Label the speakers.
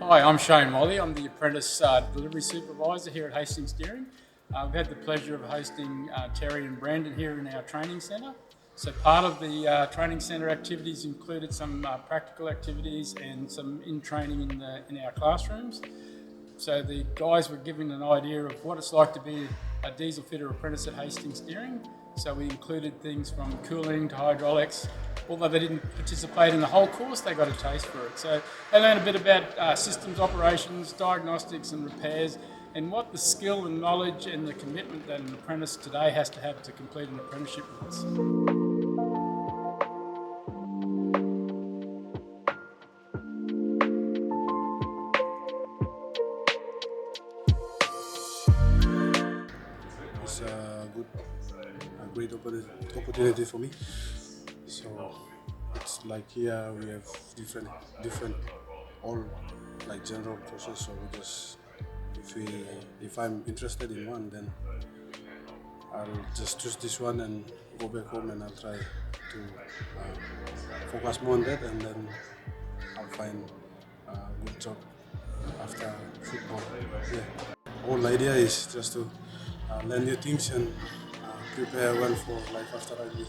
Speaker 1: Hi, I'm Shane Molly. I'm the apprentice delivery supervisor here at Hastings Deering. We've had the pleasure of hosting Terry and Brandon here in our training centre. So part of the training centre activities included some practical activities and some in-training in our classrooms. So the guys were given an idea of what it's like to be a diesel fitter apprentice at Hastings Deering. So we included things from cooling to hydraulics. Although they didn't participate in the whole course, they got a taste for it. So they learned a bit about systems operations, diagnostics and repairs, and what the skill and knowledge and the commitment that an apprentice today has to have to complete an apprenticeship with us.
Speaker 2: It's a great opportunity for me. So it's like here we have different, all like general process. So we just, if I'm interested in one, then I'll just choose this one and go back home, and I'll try to focus more on that, and then I'll find a good job after football. Yeah. Whole idea is just to learn new things and prepare well for life after rugby.